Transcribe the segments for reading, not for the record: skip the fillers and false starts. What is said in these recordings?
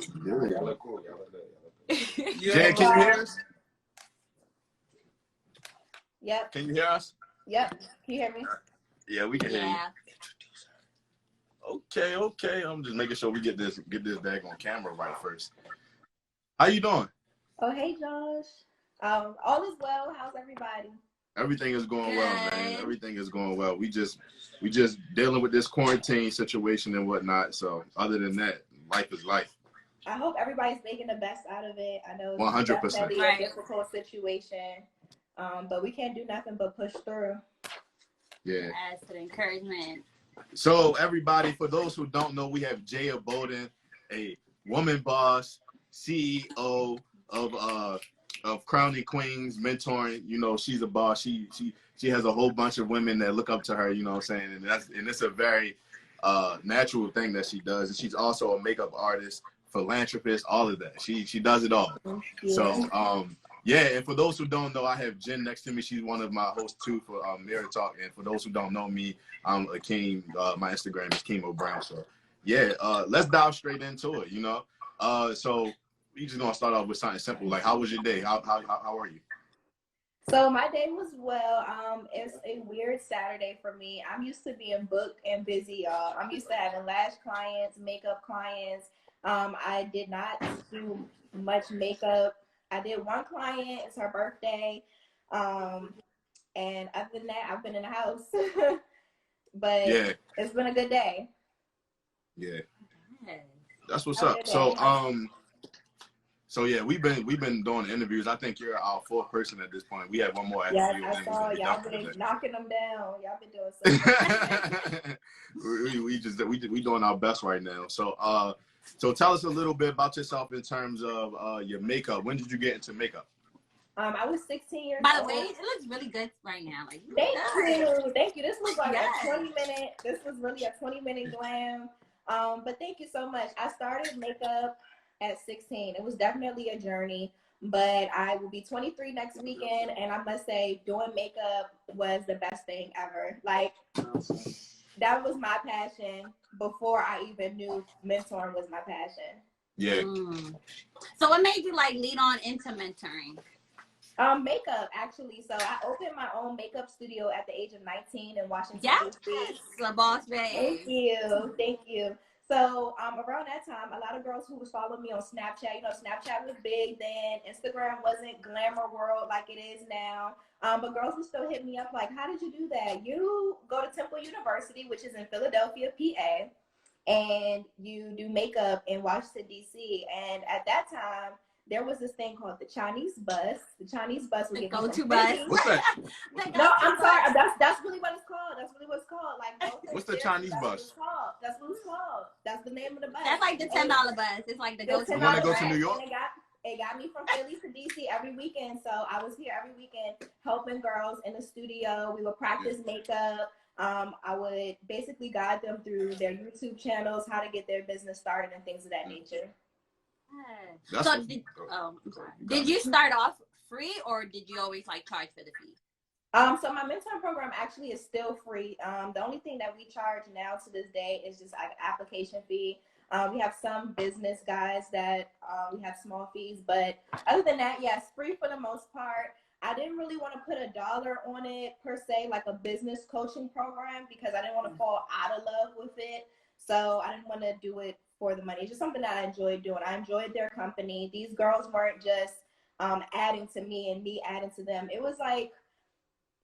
Good. Y'all look cool. Y'all look good. Jen, can you hear us? Yep. Can you hear us? Yep. Can you hear me? Yeah, we can hear you. Okay. I'm just making sure we get this bag on camera right first. How you doing? Oh, hey, Josh. All is well. How's everybody? Everything is going well, man. Everything is going well. We just dealing with this quarantine situation and whatnot. So other than that, life is life. I hope everybody's making the best out of it. I know it's 100%. definitely a difficult situation, but we can't do nothing but push through. Yeah. As to the encouragement. So everybody, for those who don't know, we have Jaya Bowden, a woman boss, CEO of Crowning Queens, mentoring. You know, she's a boss. She has a whole bunch of women that look up to her. You know what I'm saying? And it's a very natural thing that she does. And she's also a makeup artist, philanthropist, all of that. She does it all. So yeah, and for those who don't know, I have Jen next to me. She's one of my hosts too for MirrorTlk. And for those who don't know me, I'm Akeem. My Instagram is Keemo Brown. So yeah, let's dive straight into it. You know, so we just gonna start off with something simple. Like, how was your day? How are you? So my day was well. It's a weird Saturday for me. I'm used to being booked and busy, y'all. I'm used to having lash clients, makeup clients. I did not do much makeup. I did one client. It's her birthday. And other than that, I've been in the house. But yeah, it's been a good day. Yeah, that's what's up. So yeah, we've been doing interviews. I think you're our fourth person at this point. We have one more after you. I saw y'all been knocking them down. Y'all been doing something. we doing our best right now. So tell us a little bit about yourself in terms of your makeup. When did you get into makeup? I was 16 years old. By the way, it looks really good right now. Like, Thank you. This was like a 20-minute. This was really a 20-minute glam. But thank you so much. I started makeup at 16. It was definitely a journey, but I will be 23 next weekend, and I must say, doing makeup was the best thing ever. Like, that was my passion before I even knew mentoring was my passion. Yeah. So what made you like lead on into mentoring? Makeup, actually. So I opened my own makeup studio at the age of 19 in Washington, D.C. The boss babe. Thank you. So around that time, a lot of girls who was following me on Snapchat, you know, Snapchat was big then. Instagram wasn't glamour world like it is now. But girls would still hit me up like, how did you do that? You go to Temple University, which is in Philadelphia, PA, and you do makeup in Washington, D.C. And at that time, there was this thing called the Chinese bus. The Chinese bus would get go-to bus. What's that? No, I'm sorry. That's really what it's called. That's really what it's called. Like, what's the Chinese bus? That's what it's called. That's the name of the bus. That's like the $10 bus. It's like the go-to. You want to go to New York? It got me from Philly to DC every weekend. So I was here every weekend helping girls in the studio. We would practice makeup. I would basically guide them through their YouTube channels, how to get their business started, and things of that nature. So did you start off free, or did you always like charge for the fee? So my mentoring program actually is still free. The only thing that we charge now to this day is just like application fee. We have some business guys that we have small fees, but other than that, yes, free for the most part. I didn't really want to put a dollar on it per se, like a business coaching program, because I didn't want to fall out of love with it. So I didn't want to do it for the money. It's just something that I enjoyed doing. I enjoyed their company. These girls weren't just adding to me and me adding to them. It was like,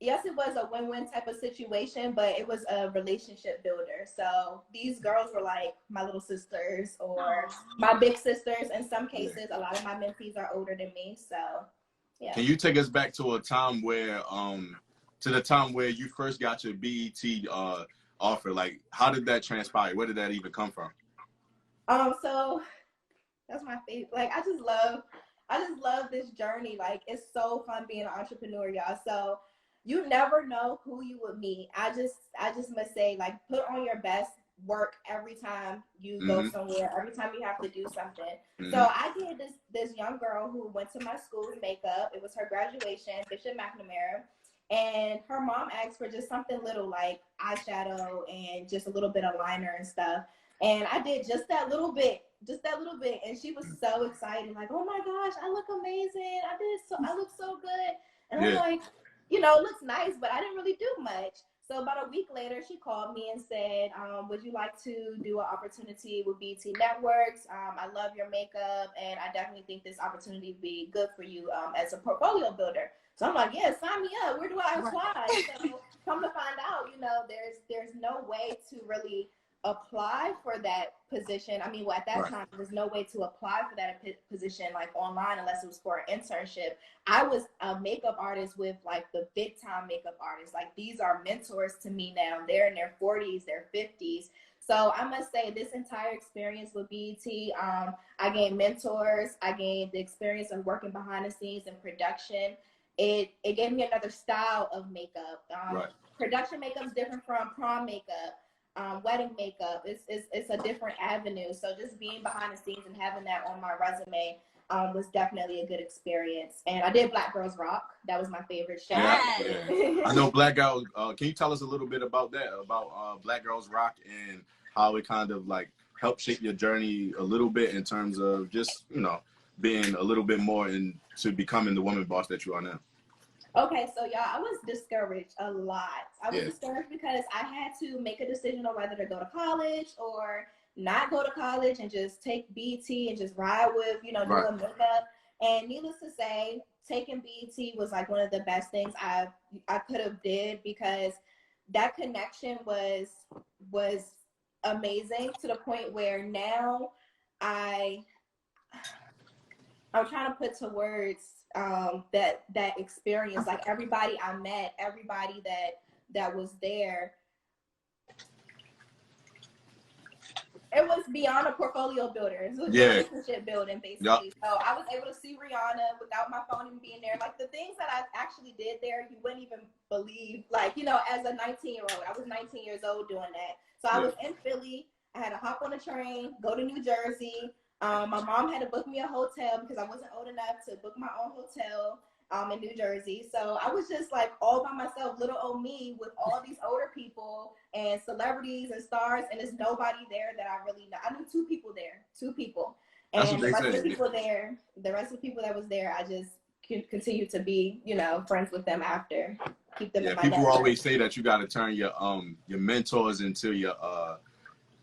yes, it was a win-win type of situation, but it was a relationship builder. So these girls were like my little sisters or my big sisters. In some cases, a lot of my mentees are older than me. So yeah. Can you take us back to a time where, to the time where you first got your BET offer? Like, how did that transpire? Where did that even come from? So that's my favorite. Like, I just love this journey. Like, it's so fun being an entrepreneur, y'all. So you never know who you would meet. I just must say, like, put on your best work every time you go somewhere, every time you have to do something. So I did this young girl who went to my school's makeup. It was her graduation, Bishop McNamara. And her mom asked for just something little like eyeshadow and just a little bit of liner and stuff. And I did just that little bit. And she was so excited, like, oh my gosh, I look amazing. I look so good. And I'm like, you know, it looks nice, but I didn't really do much. So about a week later, she called me and said, would you like to do an opportunity with BT Networks? I love your makeup, and I definitely think this opportunity would be good for you as a portfolio builder. So I'm like, yeah, sign me up. Where do I apply? So come to find out, you know, there's no way to really apply for that position. I mean, well, at that time, there was no way to apply for that position like online unless it was for an internship. I was a makeup artist with like the big time makeup artists. Like these are mentors to me now. They're in their 40s, their 50s. So I must say this entire experience with BET, I gained mentors. I gained the experience of working behind the scenes in production. It gave me another style of makeup. Production makeup is different from prom makeup. Wedding makeup, it's a different avenue. So just being behind the scenes and having that on my resume was definitely a good experience. And I did Black Girls Rock. That was my favorite show. I know Black Girls. Can you tell us a little bit about that, about Black Girls Rock, and how it kind of like helped shape your journey a little bit in terms of just, you know, being a little bit more into becoming the woman boss that you are now? Okay, so y'all, I was discouraged a lot. I was discouraged because I had to make a decision on whether to go to college or not go to college and just take BET and just ride with, you know, doing makeup. And needless to say, taking BET was like one of the best things I could have did, because that connection was amazing, to the point where now I'm trying to put to words that experience. Like everybody I met, everybody that was there, it was beyond a portfolio builder. It was relationship building, basically. So I was able to see Rihanna without my phone even being there. Like the things that I actually did there, you wouldn't even believe. Like, you know, as a 19-year-old, I was 19 years old doing that. So I was in Philly. I had to hop on a train, go to New Jersey. My mom had to book me a hotel because I wasn't old enough to book my own hotel in New Jersey. So I was just like all by myself, little old me, with all these older people and celebrities and stars, and there's nobody there that I really know. I knew two people there. And the rest of the people there, the rest of the people that was there, I just continue to be, you know, friends with them after. Keep them in my people network. always say that you got to turn your mentors into your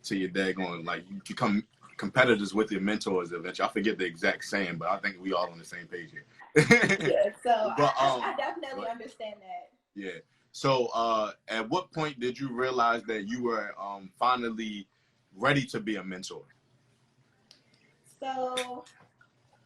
daggone, like, you become competitors with your mentors eventually. I forget the exact saying, but I think we all on the same page here. So but, I definitely understand that. Yeah. So at what point did you realize that you were finally ready to be a mentor? So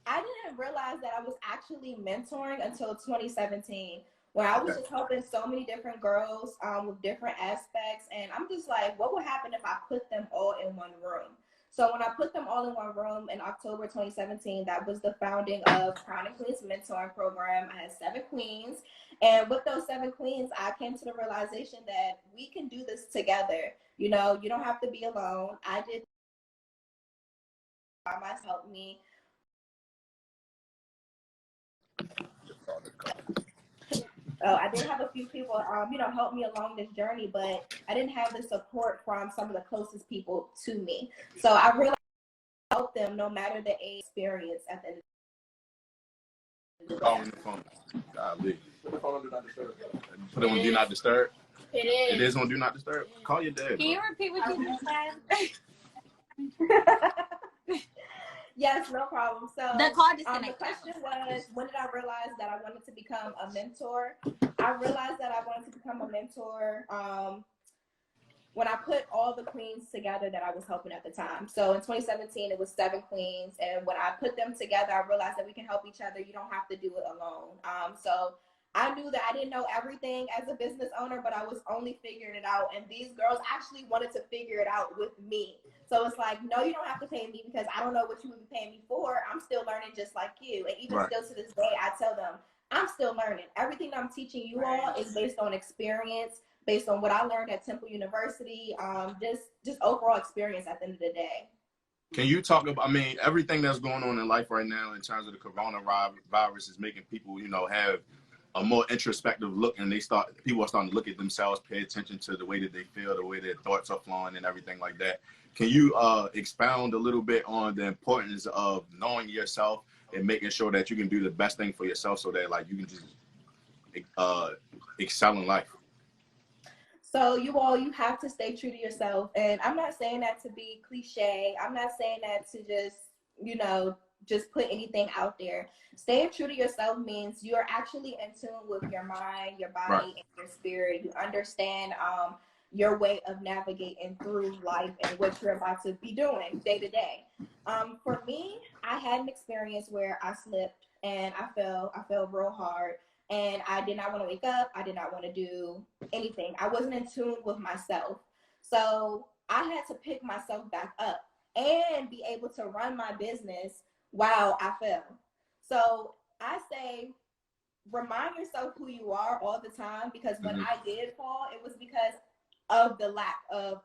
I didn't realize that I was actually mentoring until 2017, where I was just helping so many different girls with different aspects. And I'm just like, what would happen if I put them all in one room? So when I put them all in one room in October 2017, that was the founding of Crown & Queens Mentoring Program. I had 7 queens. And with those 7 queens, I came to the realization that we can do this together. You know, you don't have to be alone. I did by myself, help me. I did have a few people, you know, help me along this journey, but I didn't have the support from some of the closest people to me. So I realized I help them no matter the age, experience at the end of the day. Calling the phone. Golly. Put the phone on Do Not Disturb. Put it on Do Not Disturb. It is on Do Not Disturb. Call your dad. Can you repeat what you just said? Yes, no problem. So the call the question was, when did I realize that I wanted to become a mentor? I realized that I wanted to become a mentor when I put all the queens together that I was helping at the time. So in 2017, it was 7 queens. And when I put them together, I realized that we can help each other. You don't have to do it alone. So I knew that I didn't know everything as a business owner, but I was only figuring it out. And these girls actually wanted to figure it out with me. So it's like, no, you don't have to pay me because I don't know what you would be paying me for. I'm still learning just like you. And even still to this day, I tell them, I'm still learning. Everything I'm teaching you all is based on experience, based on what I learned at Temple University, just overall experience at the end of the day. Can you talk about, I mean, everything that's going on in life right now in terms of the coronavirus is making people, you know, have a more introspective look, and people are starting to look at themselves, pay attention to the way that they feel, the way their thoughts are flowing, and everything like that. Can you expound a little bit on the importance of knowing yourself and making sure that you can do the best thing for yourself, so that like you can just excel in life? So you have to stay true to yourself. And I'm not saying that to be cliche. I'm not saying that to just, just put anything out there. Staying true to yourself means you're actually in tune with your mind, your body, Right. and your spirit. You understand your way of navigating through life and what you're about to be doing day to day. For me, I had an experience where I slipped and I fell real hard. And I did not want to wake up. I did not want to do anything. I wasn't in tune with myself. So I had to pick myself back up and be able to run my business while I fell. So I say, remind yourself who you are all the time, because when I did fall, it was because of the lack of,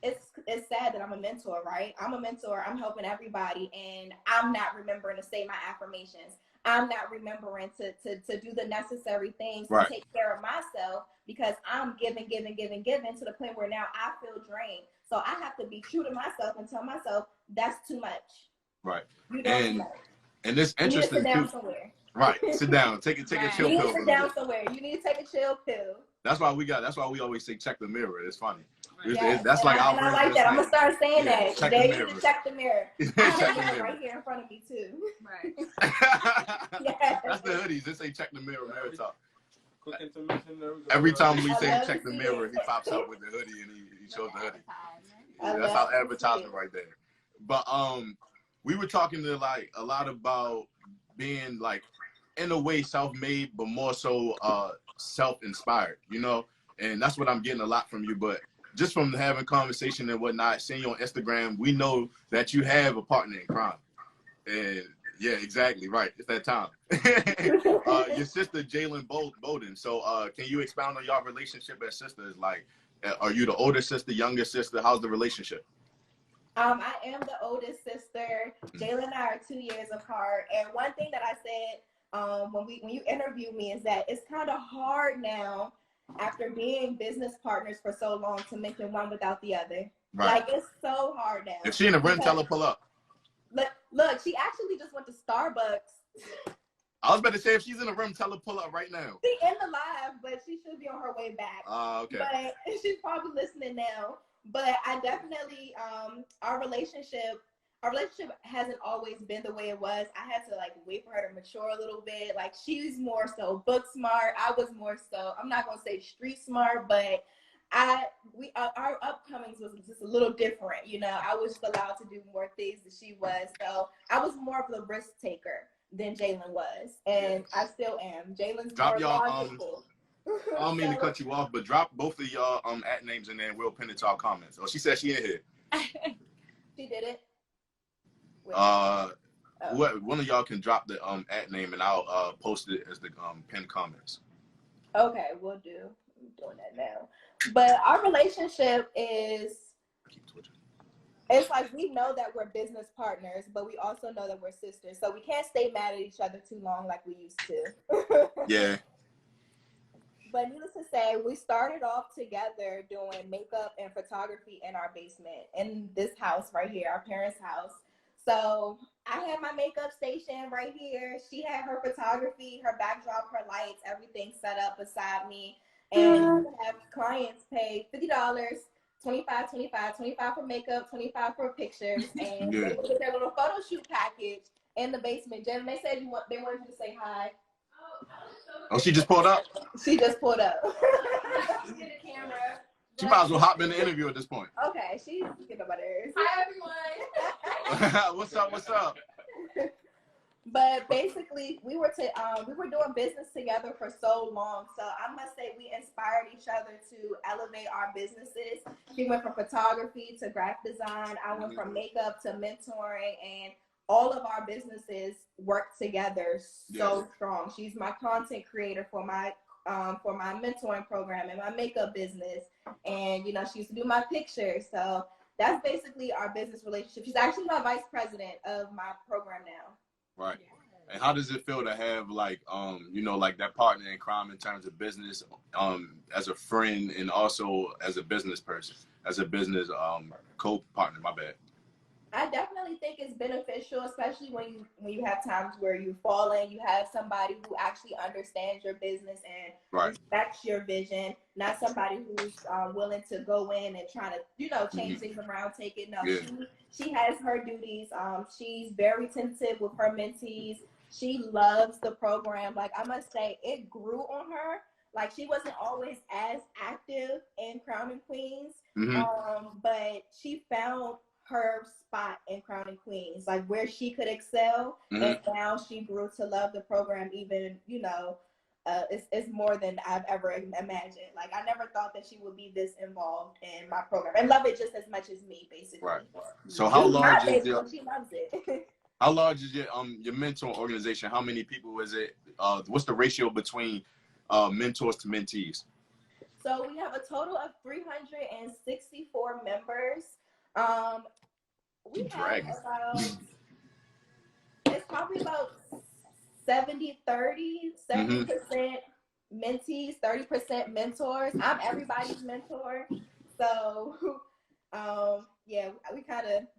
it's sad that I'm a mentor, right? I'm a mentor. I'm helping everybody, and I'm not remembering to say my affirmations. I'm not remembering to do the necessary things to take care of myself, because I'm giving to the point where now I feel drained. So I have to be true to myself and tell myself that's too much. Right. You know, too much. And it's interesting you need to sit down too. somewhere. Right. Sit down. Take a chill pill. You need to sit down somewhere. You need to take a chill pill. That's why we always say check the mirror. It's funny. Yes. That's like our I like that. I'm gonna start saying that. Check Today the you need mirror. to check the mirror. I have the mirror right here in front of me too. Right. Yes. That's the hoodies. They say check the mirror, mirror talk. Quick intermission. Every time we I say love check to the see mirror, it. he pops up with the hoodie and he shows the hoodie. I That's love our to see advertisement it. right there. But we were talking to like a lot about being like in a way self-made, but more so self-inspired, and that's what I'm getting a lot from you. But just from having conversation and whatnot, seeing you on Instagram, we know that you have a partner in crime. And yeah, exactly right. It's that time. Your sister Jalen Bowden. So can you expound on your relationship as sisters? Like, are you the older sister, younger sister? How's the relationship? I am the oldest sister. Jalen and I are 2 years apart. And one thing that I said when you interviewed me is that it's kind of hard now, after being business partners for so long, to mention one without the other. Right. Like, it's so hard now. If she in the rim, tell her pull up. Look, she actually just went to Starbucks. I was about to say, if she's in the room, tell her pull up right now. She's in the live, but she should be on her way back. Okay. But she's probably listening now. But I definitely, our relationship hasn't always been the way it was. I had to like wait for her to mature a little bit. Like, she's more so book smart. I was more so, I'm not gonna say street smart, but our upcomings was just a little different. I was allowed to do more things than she was. So I was more of the risk taker than Jalen was, and I still am. Jalen's more logical. I don't mean to cut you off, but drop both of y'all at names and then we'll pin it to our comments. Oh, she said she in here. She did it. One of y'all can drop the at name and I'll post it as the pinned comments. Okay, we'll do. I'm doing that now. But our relationship is, it's like, we know that we're business partners, but we also know that we're sisters. So we can't stay mad at each other too long like we used to. Yeah. But needless to say, we started off together doing makeup and photography in our basement, in this house right here, our parents' house. So I had my makeup station right here. She had her photography, her backdrop, her lights, everything set up beside me. And you can have clients pay $50, $25 for makeup, $25 for pictures, and they would get their little photo shoot package in the basement. Jen, they said they wanted you to say hi. Oh, she just pulled up? She just pulled up. Get a camera. She might as well hop in the interview at this point. Okay, she's getting on my nerves. Hi, everyone. What's up? But basically, we were doing business together for so long. So I must say, we inspired each other to elevate our businesses. She went from photography to graphic design. I went from makeup to mentoring, and all of our businesses work together so strong. She's my content creator for my mentoring program and my makeup business, and she used to do my pictures. So that's basically our business relationship. She's actually my vice president of my program now. Right. And how does it feel to have like you know, like that partner in crime in terms of business, as a friend and also as a business person, as a business co-partner? My bad. I definitely think it's beneficial, especially when you have times where you fall in. You have somebody who actually understands your business and respects your vision, not somebody who's willing to go in and try to change things around, take it. No, she has her duties. She's very attentive with her mentees. She loves the program. Like, I must say, it grew on her. Like, she wasn't always as active in Crown and Queens, but she found her spot in Crown and Queens, like where she could excel, and now she grew to love the program. Even it's more than I've ever imagined. Like, I never thought that she would be this involved in my program and love it just as much as me, basically. Right. So how large is your? She loves it. How large is your mentor organization? How many people is it? What's the ratio between mentors to mentees? So we have a total of 364 members. We have about, it's probably about 70-30, 70% mentees, 30% mentors. I'm everybody's mentor. So, yeah,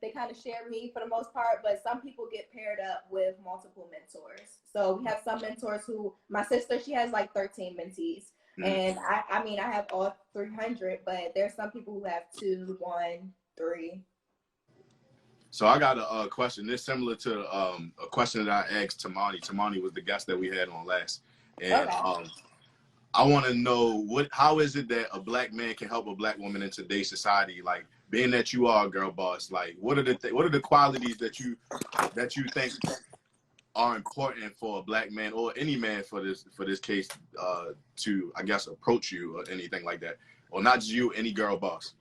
they kind of share me for the most part, but some people get paired up with multiple mentors. So we have some mentors who, my sister, she has like 13 mentees. And I mean, I have all 300, but there's some people who have 2, 1, 3. So I got a question. It's similar to a question that I asked Tamani. Tamani was the guest that we had on last, and I want to know how is it that a black man can help a black woman in today's society? Like, being that you are a girl boss, like what are the qualities that you think are important for a black man or any man for this case to, I guess, approach you or anything like that, or not just you, any girl boss?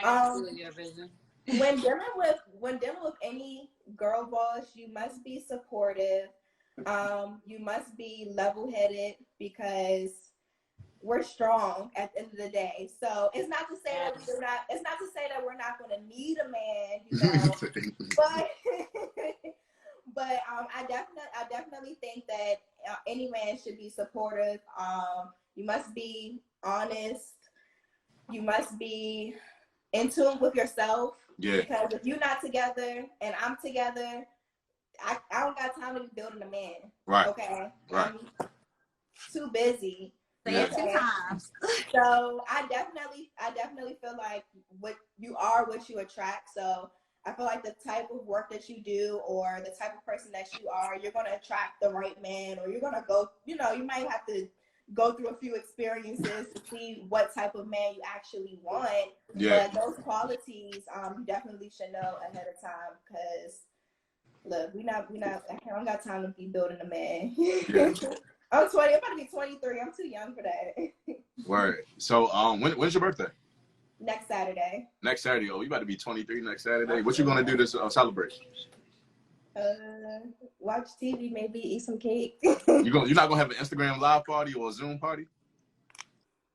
I agree with your vision. When dealing with any girl boss, you must be supportive. You must be level-headed, because we're strong at the end of the day. So it's not to say that we're not going to need a man, but I definitely think that any man should be supportive. You must be honest. You must be in tune with yourself. Yeah. Because if you're not together and I'm together, I don't got time to be building a man. Right. Okay. Right. I'm too busy. Say it 2 times. So I definitely feel like what you attract. So I feel like the type of work that you do or the type of person that you are, you're gonna attract the right man, or you're gonna go, you might have to go through a few experiences to see what type of man you actually want. Yeah. But those qualities, you definitely should know ahead of time, because look, I don't got time to be building a man. Yeah. I'm 20. I'm about to be 23. I'm too young for that. Word. So, when's your birthday? Next Saturday. Next Saturday. Oh, you about to be 23 next Saturday. What you gonna do to celebrate? Watch TV, maybe eat some cake. You're not gonna have an Instagram live party or a Zoom party?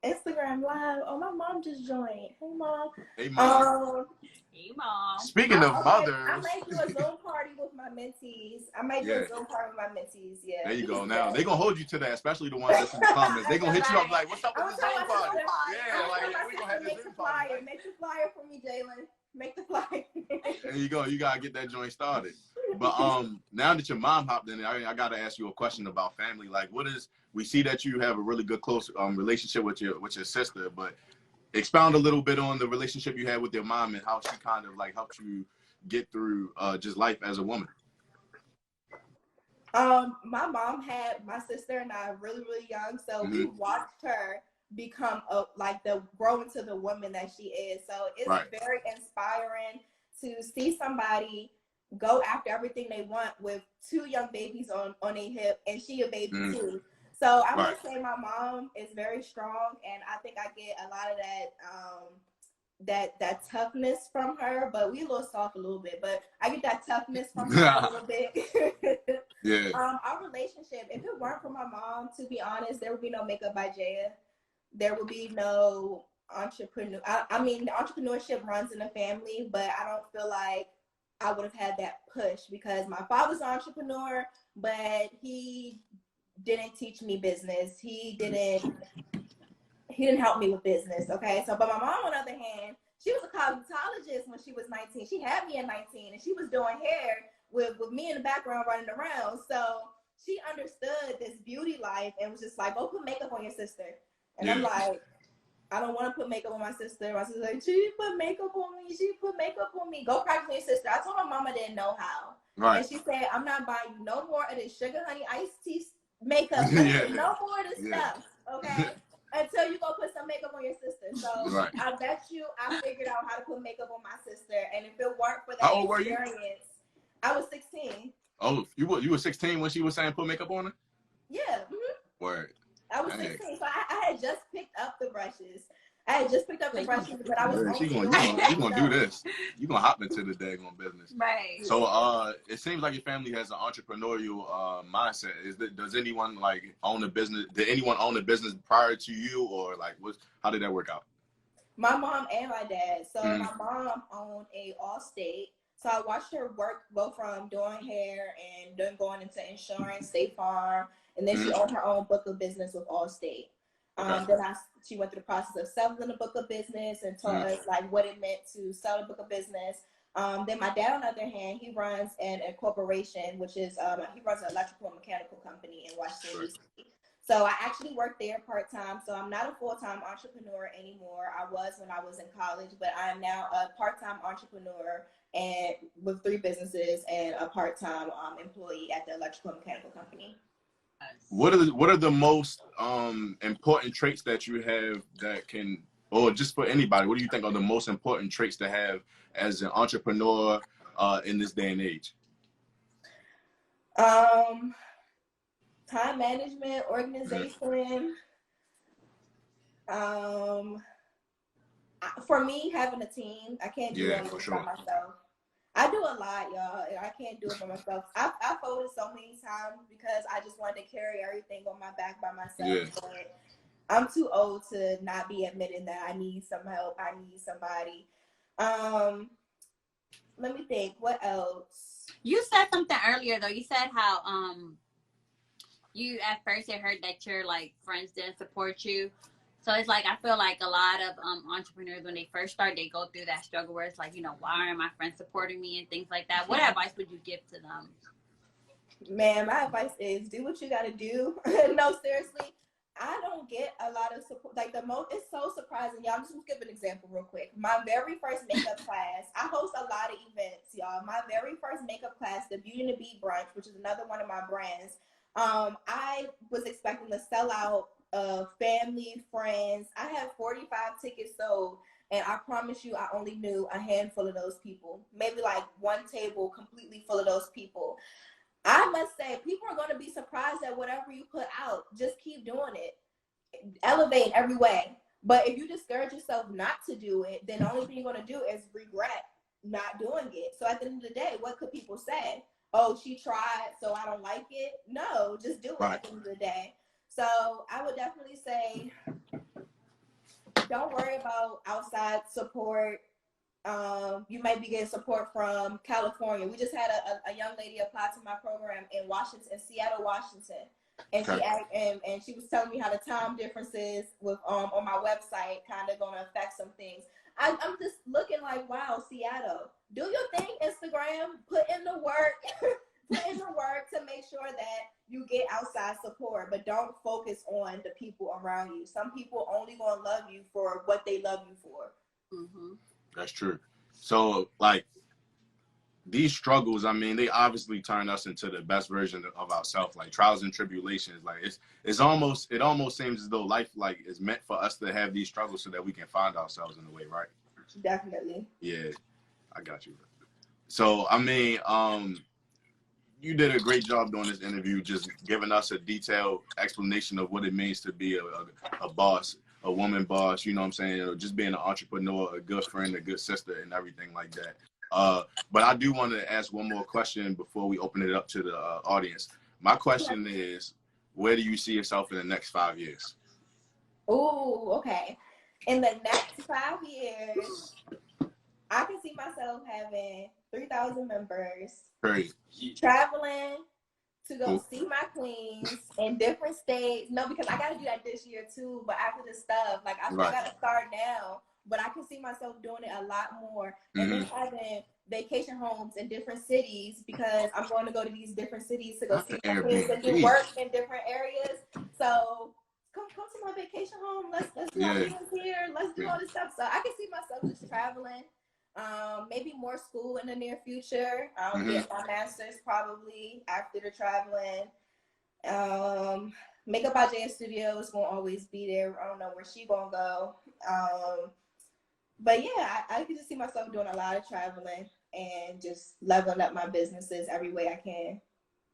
Instagram live. Oh, my mom just joined. Hey, mom. Hey, mom. Hey, mom. Speaking of mothers, I might do a Zoom party with my mentees. Yeah. There you go. Now they gonna hold you to that, especially the ones that's in the comments. They gonna hit you up like, "What's up with the Zoom party?" Yeah, like we gonna have this Zoom party. Make the flyer for me, Jalen. Make the flyer. There you go. You gotta get that joint started. But now that your mom hopped in, I gotta ask you a question about family. Like, we see that you have a really good close relationship with your sister, but expound a little bit on the relationship you had with your mom and how she kind of like helped you get through just life as a woman. My mom had my sister and I really, really young, so we watched her become grow into the woman that she is. So it's very inspiring to see somebody go after everything they want with 2 young babies on a hip, and she a baby too. So I would say my mom is very strong, and I think I get a lot of that toughness from her. But we a little soft a little bit, but I get that toughness from her a little bit. Yeah. Our relationship, if it weren't for my mom, to be honest, there would be no Makeup by Jaya. There would be no entrepreneur. I mean, the entrepreneurship runs in the family, but I don't feel like I would have had that push, because my father's an entrepreneur, but he didn't teach me business. He didn't help me with business. Okay. So, but my mom, on the other hand, she was a cosmetologist when she was 19. She had me at 19, and she was doing hair with me in the background running around. So she understood this beauty life and was just like, go put makeup on your sister. And I'm like, I don't want to put makeup on my sister. My sister's like, she put makeup on me. She put makeup on me. Go practice on your sister. I told my mama didn't know how. Right. And she said, I'm not buying you no more of this sugar honey iced tea makeup. No more of this stuff. Okay. Until you go put some makeup on your sister. So I bet you I figured out how to put makeup on my sister. And if it weren't for that how old experience, were you? I was 16. Oh, you were 16 when she was saying put makeup on her? Yeah. Mm-hmm. Word. I was 16, so I had just picked up the brushes. But I was you gonna do this. You gonna hop into the daggone business. Right. So it seems like your family has an entrepreneurial mindset. Does anyone like own a business? Did anyone own a business prior to you, or like how did that work out? My mom and my dad. So my mom owned a Allstate. So I watched her go from doing hair and then going into insurance, State Farm, and then she owned her own book of business with Allstate. Then she went through the process of selling the book of business and taught us like what it meant to sell the book of business. Then my dad, on the other hand, he runs a corporation, which is he runs an electrical and mechanical company in Washington, D.C. So I actually work there part-time. So I'm not a full-time entrepreneur anymore. I was when I was in college, but I am now a part-time entrepreneur and with 3 businesses and a part-time employee at the electrical and mechanical company. What are the most important traits that you have that can, or just for anybody, what do you think are the most important traits to have as an entrepreneur in this day and age? Time management, organization. For me, having a team, I can't do anything by myself. I do a lot, y'all. I can't do it by myself. I folded so many times because I just wanted to carry everything on my back by myself. But I'm too old to not be admitting that I need some help. I need somebody. Let me think. What else? You said something earlier though. You said how you at first had heard that your like friends didn't support you. So it's like, I feel like a lot of entrepreneurs, when they first start, they go through that struggle where it's like, you know, why aren't my friends supporting me and things like that. What advice would you give to them? Man, my advice is do what you got to do. No, seriously, I don't get a lot of support. Like it's so surprising. Y'all, I'm just gonna give an example real quick. My very first makeup class, I host a lot of events, y'all. My very first makeup class, the Beauty and the Beat brunch, which is another one of my brands. I was expecting to sell out family, friends. I had 45 tickets sold, and I promise you, I only knew a handful of those people. Maybe like one table completely full of those people. I must say, people are going to be surprised at whatever you put out. Just keep doing it. Elevate every way. But if you discourage yourself not to do it, then the only thing you're going to do is regret not doing it. So at the end of the day, what could people say? Oh, she tried, so I don't like it. No, just do it at the end of the day. So I would definitely say, don't worry about outside support. You might be getting support from California. We just had a young lady apply to my program in Seattle, Washington. And she was telling me how the time differences with on my website kind of gonna affect some things. I'm just looking like, wow, Seattle, do your thing, Instagram, put in the work. Put in the work to make sure that you get outside support, but don't focus on the people around you. Some people only gonna love you for what they love you for. That's true. So, like, these struggles, I mean, they obviously turn us into the best version of ourselves. Like trials and tribulations, like it almost seems as though life like is meant for us to have these struggles so that we can find ourselves in a way, right? Definitely. Yeah, I got you. So, I mean, you did a great job doing this interview, just giving us a detailed explanation of what it means to be a boss, a woman boss, you know what I'm saying? Just being an entrepreneur, a good friend, a good sister, and everything like that. But I do want to ask one more question before we open it up to the audience. My question is, where do you see yourself in the next 5 years? Oh, okay. In the next 5 years, I can see myself myself having 3,000 members, Crazy. traveling to go see my queens in different states. No, because I got to do that this year too. But after this stuff, like I got to start now. But I can see myself doing it a lot more. And then having vacation homes in different cities, because I'm going to go to these different cities to go see my queens and do work in different areas. So come to my vacation home. Let's do our things here. Let's do all this stuff. So I can see myself just traveling. Maybe more school in the near future. Get my master's probably after the traveling. Makeup by JS Studio is gonna always be there. I don't know where she gonna go. But yeah, I can just see myself doing a lot of traveling and just leveling up my businesses every way I can.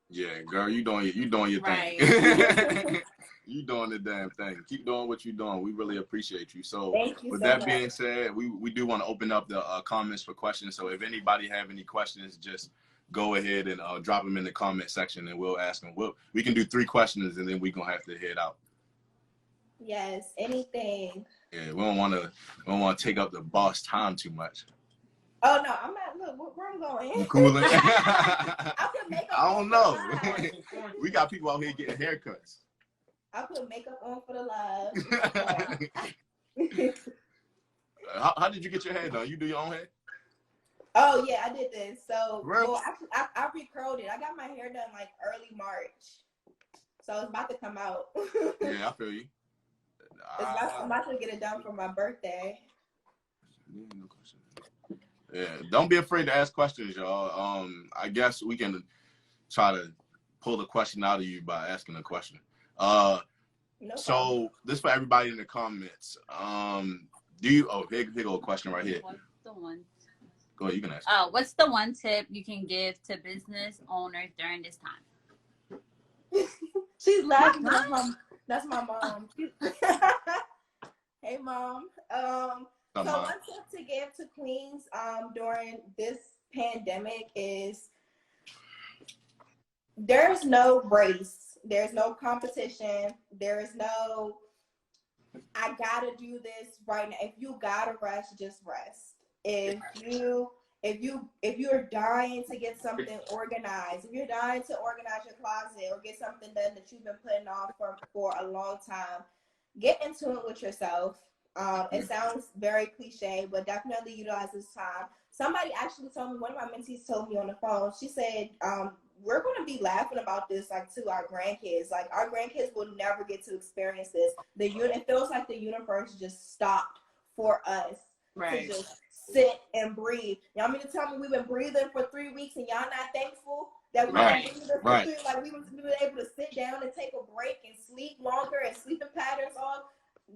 Yeah, girl, you doing your thing. You doing the damn thing. Keep doing what you're doing. We really appreciate you. So with that being said, we do want to open up the comments for questions. So if anybody have any questions, just go ahead and drop them in the comment section and we'll ask them. We can do 3 questions and then we're going to have to head out. Yes, anything. Yeah, we don't want to take up the boss time too much. Oh no, I'm not. Look, where I'm going. You cooling? I put makeup. I don't know. We got people out here getting haircuts. I put makeup on for the live. How did you get your hair done? You do your own hair? Oh yeah, I did this. So really? well, I recurled it. I got my hair done like early March, so it's about to come out. Yeah, I feel you. I'm about to get it done for my birthday. Yeah, don't be afraid to ask questions, y'all. I guess we can try to pull the question out of you by asking a question. So this for everybody in the comments. Here go a question right here. What's the one? Go ahead, you can ask. What's the one tip you can give to business owners during this time? She's laughing. That's my mom. Hey, mom. So one tip to give to queens during this pandemic is there's no race, there's no competition, there is no I gotta do this right now. If you gotta rest, just rest. If you're dying to get something organized, if you're dying to organize your closet or get something done that you've been putting off for a long time, get into it with yourself. It sounds very cliche, but definitely utilize this time. Somebody actually told me, one of my mentees told me on the phone, she said, we're going to be laughing about this like to our grandkids. Like our grandkids will never get to experience this. It feels like the universe just stopped for us to just sit and breathe. Y'all mean to tell me we've been breathing for 3 weeks and y'all not thankful that we've been breathing for 3 weeks? Like we were able to sit down and take a break and sleep longer and sleeping patterns off.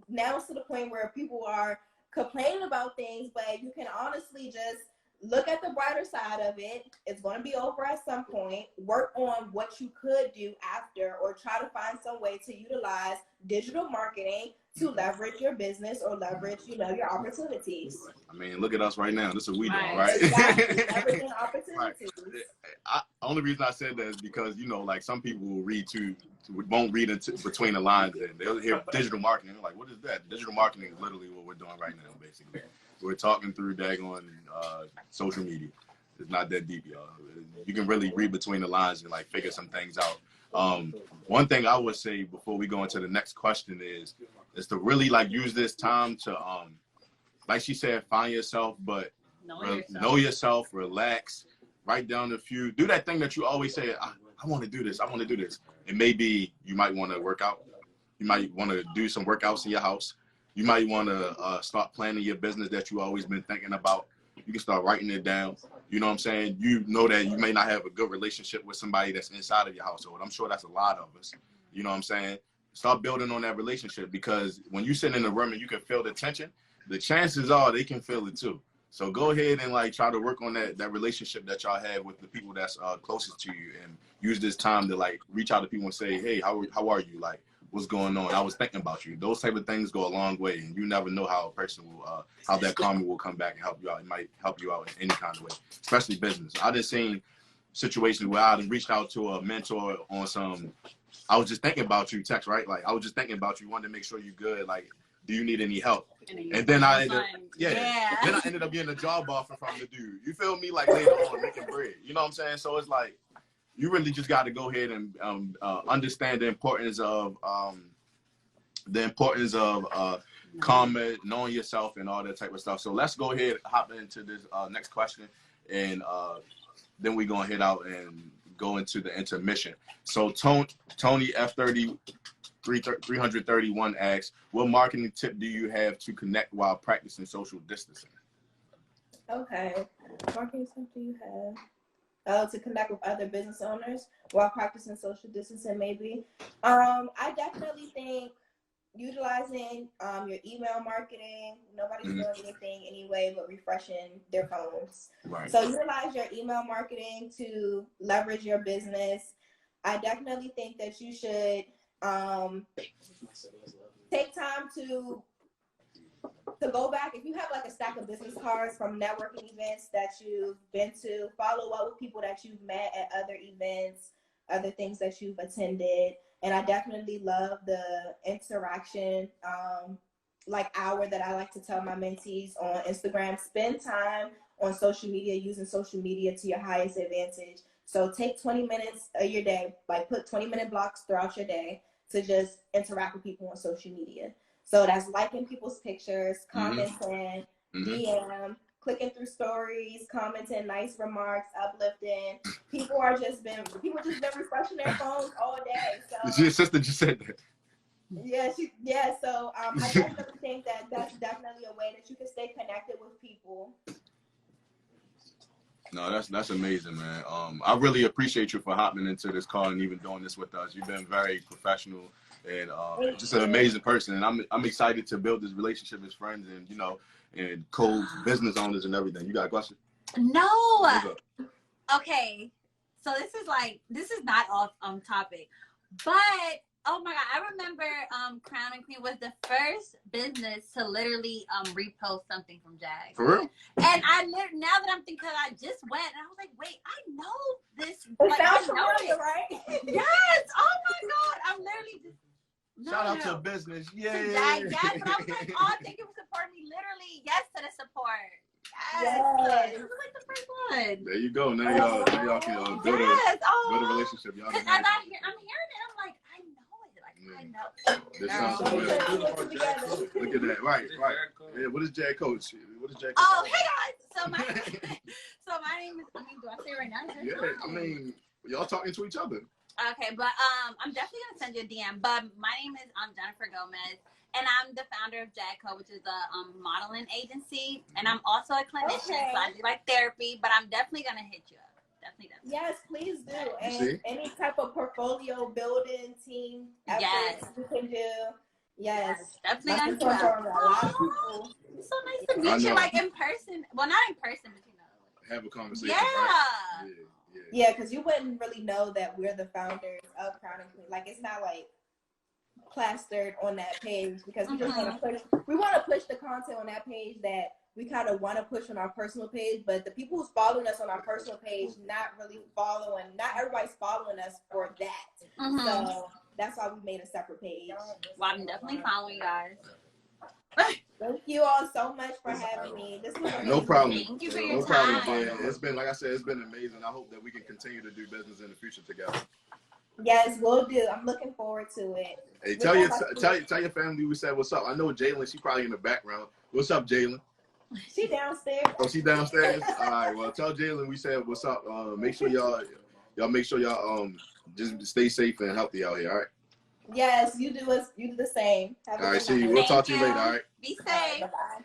Now it's to the point where people are complaining about things, but you can honestly just look at the brighter side of it. It's going to be over at some point. Work on what you could do after, or try to find some way to utilize digital marketing to leverage your business or leverage, your opportunities. I mean, look at us right now. This is what we doing, right? Exactly. Leveraging opportunities. Only reason I said that is because, like some people will won't read into between the lines and they'll hear digital marketing. They're like, what is that? Digital marketing is literally what we're doing right now, basically. We're talking through daggone social media. It's not that deep, y'all. You can really read between the lines and like figure some things out. One thing I would say before we go into the next question is to really like use this time to like she said, find yourself, but know yourself, relax, write down a few, do that thing that you always say, I want to do this, I want to do this. And maybe you might want to work out. You might want to do some workouts in your house. You might want to start planning your business that you always been thinking about. You can start writing it down. You know what I'm saying? You know that you may not have a good relationship with somebody that's inside of your household. I'm sure that's a lot of us. You know what I'm saying? Start building on that relationship, because when you sit in the room and you can feel the tension, the chances are they can feel it too. So go ahead and like try to work on that relationship that y'all have with the people that's closest to you, and use this time to like reach out to people and say, hey, how are you? Like, what's going on? I was thinking about you. Those type of things go a long way, and you never know how a person will, how that comment will come back and help you out. It might help you out in any kind of way, especially business. I just seen situations where I reached out to a mentor on some, I was just thinking about you text, right? Like, I was just thinking about you, wanted to make sure you're good. Like, do you need any help? And then I ended, then I ended up getting a job offer from the dude. You feel me? Like later on, making bread. You know what I'm saying? So it's like, you really just got to go ahead and understand the importance of comment, knowing yourself, and all that type of stuff. So let's go ahead, hop into this next question, and then we're gonna head out and go into the intermission. So Tony F30 331 asks, what marketing tip do you have to connect while practicing social distancing? Okay, marketing tip do you have? Oh, to connect with other business owners while practicing social distancing, maybe. I definitely think utilizing your email marketing. Nobody's doing anything anyway but refreshing their phones. Right. So utilize your email marketing to leverage your business. I definitely think that you should take time to go back. If you have like a stack of business cards from networking events that you've been to, follow up with people that you've met at other events, other things that you've attended. And I definitely love the interaction, like hour that I like to tell my mentees on Instagram. Spend time on social media, using social media to your highest advantage. So take 20 minutes of your day, like put 20-minute blocks throughout your day to just interact with people on social media. So that's liking people's pictures, commenting, DM, clicking through stories, commenting nice remarks, uplifting. People just been refreshing their phones all day. So your sister just said that. Yeah, so I definitely think that that's definitely a way that you can stay connected with people. No, that's amazing, man. I really appreciate you for hopping into this call and even doing this with us. You've been very professional and just an amazing person. And I'm excited to build this relationship as friends and, you know, and co-business owners and everything. You got a question? No. Okay. So this is not off topic, but oh my God, I remember Crown and Queen was the first business to literally repost something from Jag. For real? And now that I'm thinking, I just went and I was like, wait, I know this. It sounds familiar, right? Yes. Oh my God. I'm literally just. Shout out to business. Yeah. Yes, but I was like, oh, thank you for supporting me. Literally, yes to the support. Yes. This was like the first one. There you go. Now y'all can build a relationship. Y'all I'm hearing it. I'm like, I know it. Like, I know. This sounds familiar. Look at that. Right. Yeah, what is Jag Coach? Oh, hey guys. So my name is, do I say it right now? Yeah, I mean, y'all talking to each other. Okay, but I'm definitely gonna send you a DM. But my name is Jennifer Gomez, and I'm the founder of JagCo, which is a modeling agency, and I'm also a clinician, so I do like therapy. But I'm definitely gonna hit you up. Definitely. Yes, please do. And any type of portfolio building team efforts you can do. Yes, definitely gonna do a lot of people. It's so nice to meet you, like in person. Well, not in person, but you know. Have a conversation. Yeah. Right? Yeah, because you wouldn't really know that we're the founders of Crown and Queen. Like, it's not like plastered on that page because we just want to push the content on that page that we kind of want to push on our personal page. But the people who's following us on our personal page, not everybody's following us for that. So that's why we made a separate page. Well, I'm definitely following you guys. Thank you all so much for having me. This was amazing. No problem. Thank you for your time. time. It's been, like I said, it's been amazing. I hope that we can continue to do business in the future together. Yes, we'll do. I'm looking forward to it. Hey, tell your family we said what's up. I know Jalen, she probably in the background. What's up, Jalen? She downstairs. Oh, she downstairs? All right, well, tell Jalen we said what's up. Make sure y'all just stay safe and healthy out here, all right? Yes, you do the same. All right, see you. We'll talk to you later, all right? Be safe. Bye-bye.